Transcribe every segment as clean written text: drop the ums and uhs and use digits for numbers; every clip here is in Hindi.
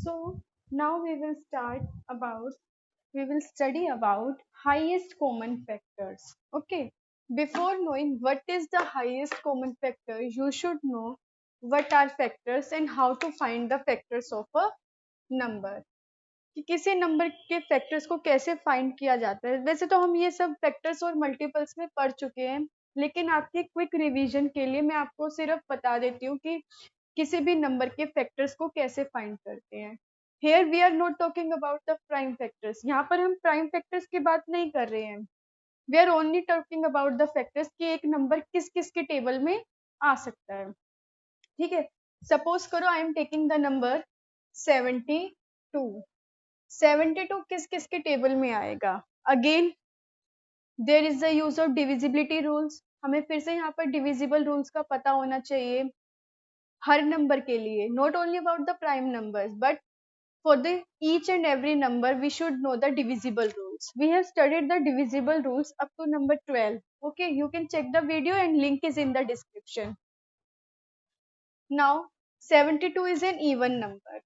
So now we will study about highest common factors. Okay. Before knowing what is the highest common factor, you should know what are factors and how to find the factors of a number. कि किसी नंबर के फैक्टर्स को कैसे फाइंड किया जाता है। वैसे तो हम ये सब फैक्टर्स और मल्टीपल्स में पढ़ चुके हैं, लेकिन आपके क्विक रिवीजन के लिए मैं आपको सिर्फ बता देती हूँ कि किसी भी नंबर के फैक्टर्स को कैसे फाइंड करते हैं। Here we are not talking about the prime factors, यहाँ पर हम प्राइम फैक्टर्स की बात नहीं कर रहे हैं। We are only talking about the factors कि एक नंबर किस किस के टेबल में आ सकता है। ठीक है, सपोज करो I am taking the number 72। 72 किस किस के टेबल में आएगा? Again there is the use of divisibility rules. हमें फिर से यहाँ पर डिविजिबल रूल्स का पता होना चाहिए हर नंबर के लिए, not only about the prime numbers but for the each and every number we should know the divisible rules. We have studied the divisible rules up to number 12. Okay, you can check the video and link is in the description. Now 72 is an even number.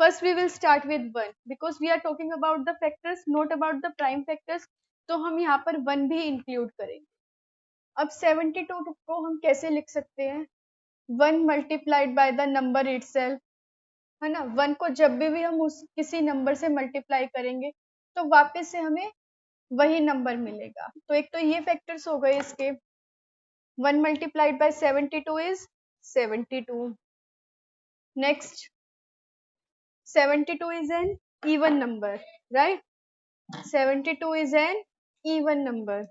First we will start with 1 because we are talking about the factors not about the prime factors, तो हम यहाँ पर 1 भी इंक्लूड करेंगे। अब 72 को हम कैसे लिख सकते हैं? 1 multiplied by the number itself, है ना। 1 को जब भी हम उस किसी नंबर से मल्टीप्लाई करेंगे तो वापस से हमें वही नंबर मिलेगा। तो एक तो ये फैक्टर्स हो गए इसके। 1 multiplied by 72 is 72। Next 72 is an even number, right. 72 is an even number.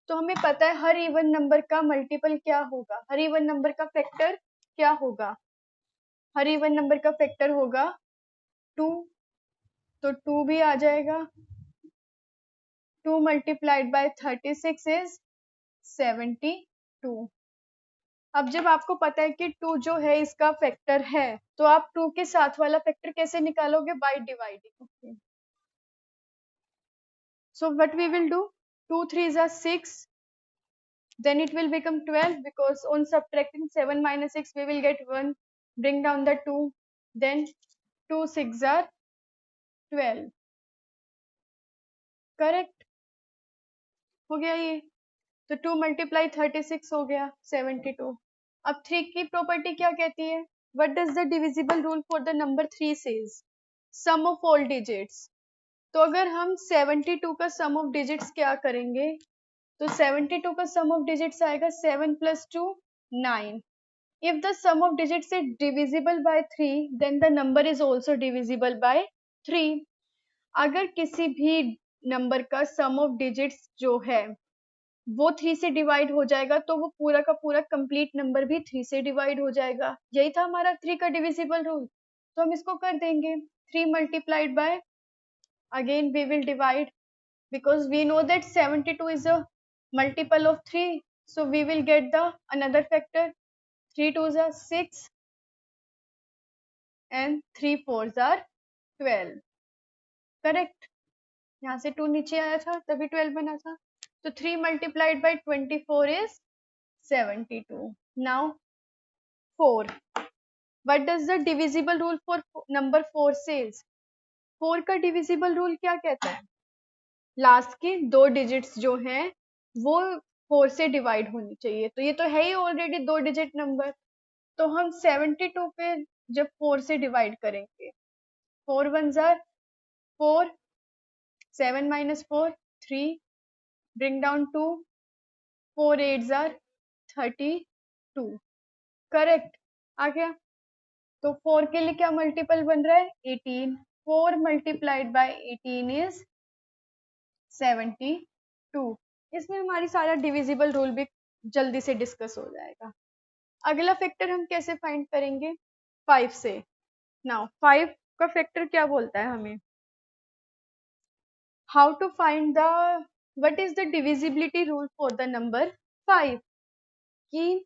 तो हमें पता है हर इवन नंबर का मल्टीपल क्या होगा, हर इवन नंबर का फैक्टर क्या होगा। हर इवन नंबर का फैक्टर होगा 2, तो 2 भी आ जाएगा। 2 मल्टीप्लाइड बाय 36 इज 72। अब जब आपको पता है कि 2 जो है इसका फैक्टर है, तो आप 2 के साथ वाला फैक्टर कैसे निकालोगे? By dividing. Okay, so what we will do, 2 3s are 6, then it will become 12 because on subtracting 7 minus 6 we will get 1, bring down the 2, then 2 6 are 12। Correct हो गया ये। तो 2 मल्टीप्लाई 36 हो गया 72। अब 3 की प्रॉपर्टी क्या कहती है? What does the divisible rule for the number 3 says? Sum of all digits. तो अगर हम 72 का सम ऑफ डिजिट्स क्या करेंगे, तो 72 का सम ऑफ डिजिट्स आएगा 7 + 2 9। If the sum of digits is divisible by 3, then the number is also divisible by 3. अगर किसी भी नंबर का सम ऑफ डिजिट्स जो है वो 3 से डिवाइड हो जाएगा, तो वो पूरा का पूरा कंप्लीट नंबर भी 3 से डिवाइड हो जाएगा। यही था हमारा 3 का डिविजिबल रूल। तो हम इसको कर देंगे 3 multiplied by, again we will divide because we know that 72 is a multiple of 3, so we will get the another factor, 3 2s are 6 and 3 4s are 12। Correct, यहाँ से 2 नीचे आया था तभी 12 बना था। तो 3 multiplied bye 24 is 72। Now 4, what does the divisible rule for number 4 says? 4 का डिविजिबल रूल क्या कहता है? लास्ट के 2 डिजिट्स जो हैं वो 4 से डिवाइड होनी चाहिए। तो ये तो है ही ऑलरेडी 2 डिजिट नंबर, तो हम 72 पे जब 4 से डिवाइड करेंगे, 4 1s are 4, 7 minus 4 3, bring down 2, 4 8s are 32। Correct, आ गया। तो 4 के लिए क्या मल्टीपल बन रहा है? 18। 4 मल्टीप्लाइड बाय 18 इज 72। इसमें हमारी सारा डिविजिबल रूल भी जल्दी से डिस्कस हो जाएगा। अगला फैक्टर हम कैसे फाइंड करेंगे? 5 से। नाउ 5 का फैक्टर क्या बोलता है हमें? How to find the, what is the divisibility rule for the number 5? कि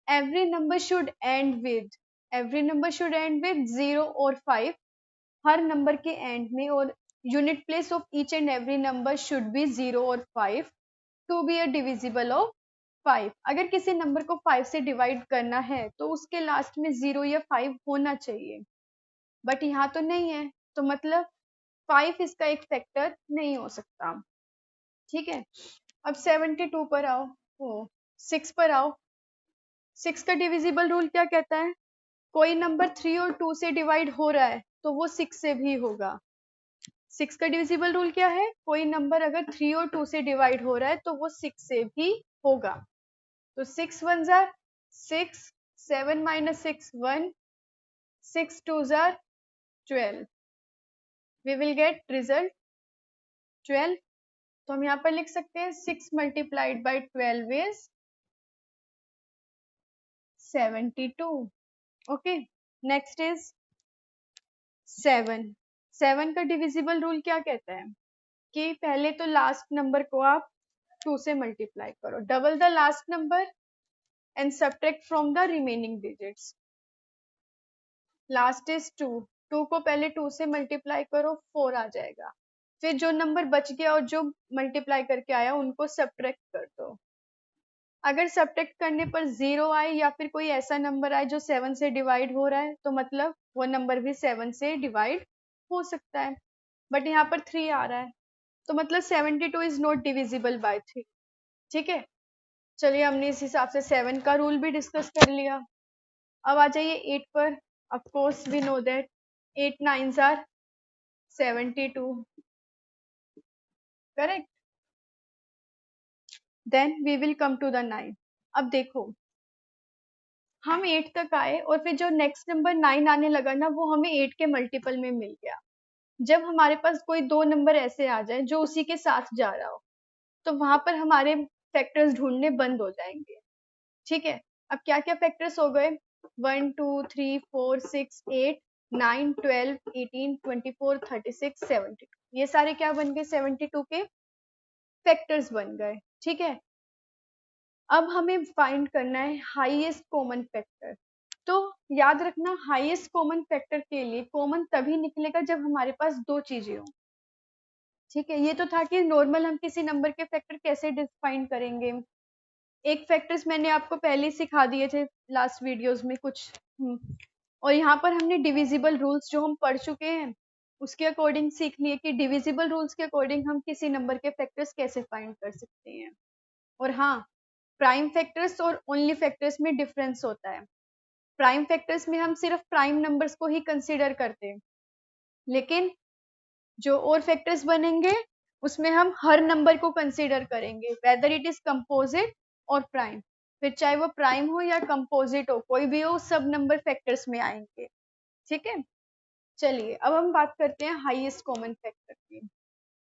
every number should end with, every number should end with 0 or 5। हर नंबर के एंड में और unit place of each and every number should be 0 or 5 to be a divisible of 5। अगर किसी नंबर को 5 से डिवाइड करना है तो उसके लास्ट में 0 या 5 होना चाहिए। बट यहाँ तो नहीं है, तो मतलब 5 इसका एक फैक्टर नहीं हो सकता। ठीक है, अब 72 पर आओ, ओ 6 पर आओ। 6 का डिविजिबल रूल क्या कहता है? कोई नंबर 3 और 2 से डिवाइड हो रहा है तो वो 6 से भी होगा। 6 का डिविजिबल रूल क्या है? कोई नंबर अगर 3 और 2 से डिवाइड हो रहा है तो वो 6 से भी होगा। तो 6 1 जार 6, 7 माइनस 6 1, 6 2 जार 12। We will get result 12। तो हम यहाँ पर लिख सकते हैं 6 multiplied by 12 is 72। Okay, next is 7। 7 का डिविजिबल रूल क्या कहता है कि पहले तो लास्ट नंबर को आप 2 से मल्टीप्लाई करो, double the last number and subtract from the remaining digits. Last is 2, 2 को पहले 2 से मल्टीप्लाई करो, 4 आ जाएगा। फिर जो नंबर बच गया और जो मल्टीप्लाई करके आया उनको सब्ट्रैक्ट कर दो। अगर सब्ट्रैक्ट करने पर 0 आए या फिर कोई ऐसा नंबर आए जो 7 से डिवाइड हो रहा है तो मतलब वो नंबर भी 7 से डिवाइड हो सकता है। बट यहाँ पर 3 आ रहा है तो मतलब 72 इज नॉट डिविजिबल बाय 3। ठीक है, चलिए हमने इस हिसाब से 7 का रूल भी डिस्कस कर लिया। अब आ जाइए 8 पर। Of course we know that 8 9s are 72, correct. Then we will come to the 9। अब देखो हम 8 तक आए और फिर जो नेक्स्ट नंबर 9 आने लगा ना वो हमें 8 के मल्टीपल में मिल गया। जब हमारे पास कोई दो नंबर ऐसे आ जाए जो उसी के साथ जा रहा हो तो वहां पर हमारे फैक्टर्स ढूंढने बंद हो जाएंगे। ठीक है, अब क्या क्या फैक्टर्स हो गए? 1 2 3 4 6 8 9 12 18 24 36 72, ये सारे क्या बन गए? 72 के फैक्टर्स बन गए। ठीक है, अब हमें फाइंड करना है हाईएस्ट कॉमन फैक्टर। तो याद रखना हाईएस्ट कॉमन फैक्टर के लिए कॉमन तभी निकलेगा जब हमारे पास दो चीजें हो। ठीक है, ये तो था कि नॉर्मल हम किसी नंबर के फैक्टर कैसे डिफाइन करेंगे। एक फैक्टर्स मैंने आपको पहले ही सिखा दिए थे लास्ट वीडियोस में कुछ। और यहाँ पर हमने डिविजिबल रूल्स जो हम पढ़ चुके हैं उसके अकॉर्डिंग सीख लिए कि डिविजिबल रूल्स के अकॉर्डिंग हम किसी नंबर के फैक्टर्स कैसे फाइंड कर सकते हैं। और हाँ, प्राइम फैक्टर्स और ओनली फैक्टर्स में डिफरेंस होता है। प्राइम फैक्टर्स में हम सिर्फ प्राइम नंबर्स को ही कंसीडर करते हैं, लेकिन जो और फैक्टर्स बनेंगे उसमें हम हर नंबर को कंसीडर करेंगे, वेदर इट इज कंपोजिट और प्राइम। फिर चाहे वो प्राइम हो या कंपोजिट हो, कोई भी हो, सब नंबर फैक्टर्स में आएंगे। ठीक है, चलिए अब हम बात करते हैं हाईएस्ट कॉमन फैक्टर की।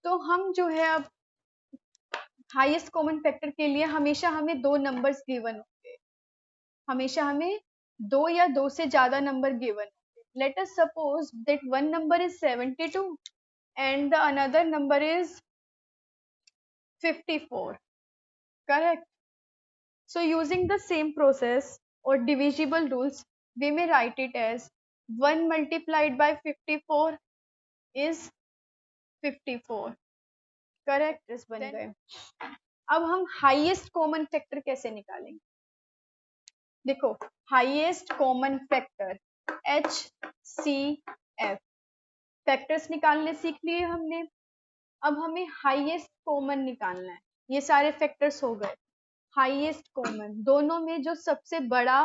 तो हम जो है अब हाईएस्ट कॉमन फैक्टर के लिए हमेशा हमें दो नंबर्स गिवन होंगे, हमेशा हमें दो या दो से ज्यादा नंबर गिवन होंगे। Let us suppose that one number is 72 and the another number is 54, correct? So using the same process or divisible rules we may write it as 1 multiplied by 54 is 54, correct? इस बन गए। अब हम हाईएस्ट कॉमन फैक्टर कैसे निकालेंगे? देखो highest common factor HCF, factors निकालने सीख लिए हमने। अब हमें हाईएस्ट कॉमन निकालना है। ये सारे फैक्टर्स हो गए। हाईएस्ट कॉमन, दोनों में जो सबसे बड़ा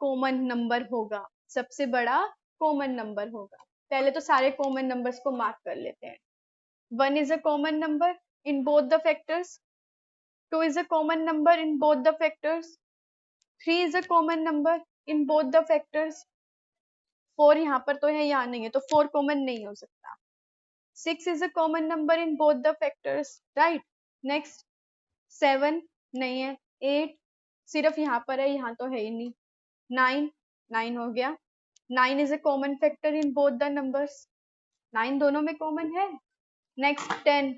कॉमन नंबर होगा, सबसे बड़ा कॉमन नंबर होगा। पहले तो सारे कॉमन नंबर्स को मार्क कर लेते हैं। 1 is a common number in both the factors, 2 is a common number in both the factors, 3 is a common number in both the factors, 4 यहाँ पर तो है, यहाँ नहीं है, तो 4 कॉमन नहीं हो सकता। 6 is a common number in both the factors, right? Next 7 नहीं है, 8 सिर्फ यहाँ पर है, यहाँ तो है ही नहीं। 9, 9 हो गया। 9 is a common factor in both the numbers, 9 दोनों में कॉमन है। नेक्स्ट 10,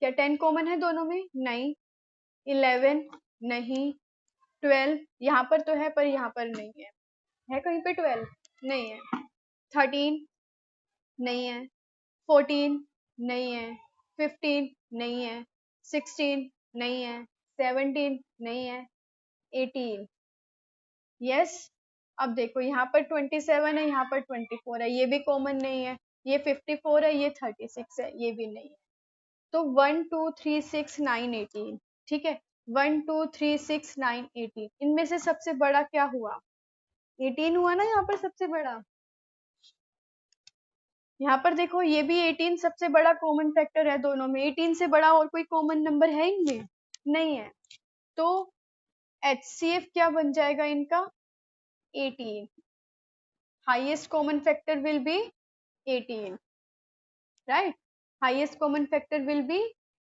क्या 10 कॉमन है दोनों में? नहीं। 11 नहीं। 12 यहाँ पर तो है पर यहाँ पर नहीं है कहीं पे 12? नहीं है। 13 नहीं है। 14 नहीं है। 15 नहीं है। 16 नहीं है। 17 नहीं है। 18 यस। अब देखो यहाँ पर 27 है, यहाँ पर 24 है, ये भी कॉमन नहीं है, ये 54 है, ये 36 है, ये भी नहीं है। तो 1 2 3 6 9 18, ठीक है, 1 2 3 6 9 18, इनमें से सबसे बड़ा क्या हुआ? 18 हुआ ना यहाँ पर सबसे बड़ा। यहाँ पर देखो ये भी 18 सबसे बड़ा कॉमन फैक्टर है दोनों में। 18 से बड़ा और कोई कॉमन नंबर है इनमें? नहीं है। तो HCF क्या बन जाएगा इनका? 18। Highest common factor will be 18, right? Highest common factor will be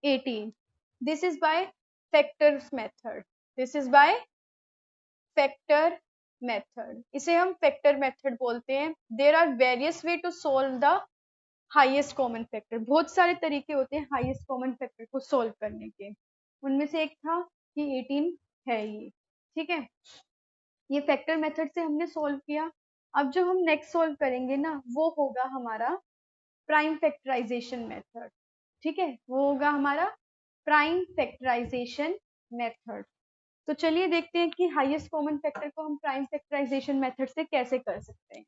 18. This is by factors method. This is by factor method. इसे हम factor method बोलते हैं. There are various way to solve the highest common factor. बहुत सारे तरीके होते हैं highest common factor को solve करने के. उनमें से एक था कि 18 है ये, ठीक है. ये फैक्टर मेथड से हमने सोल्व किया. अब जो हम नेक्स्ट सोल्व करेंगे ना, वो होगा हमारा प्राइम फैक्टराइजेशन मेथड. ठीक है, वो होगा हमारा प्राइम फैक्टराइजेशन मेथड. तो चलिए देखते हैं कि हाईएस्ट कॉमन फैक्टर को हम प्राइम फैक्टराइजेशन मेथड से कैसे कर सकते हैं.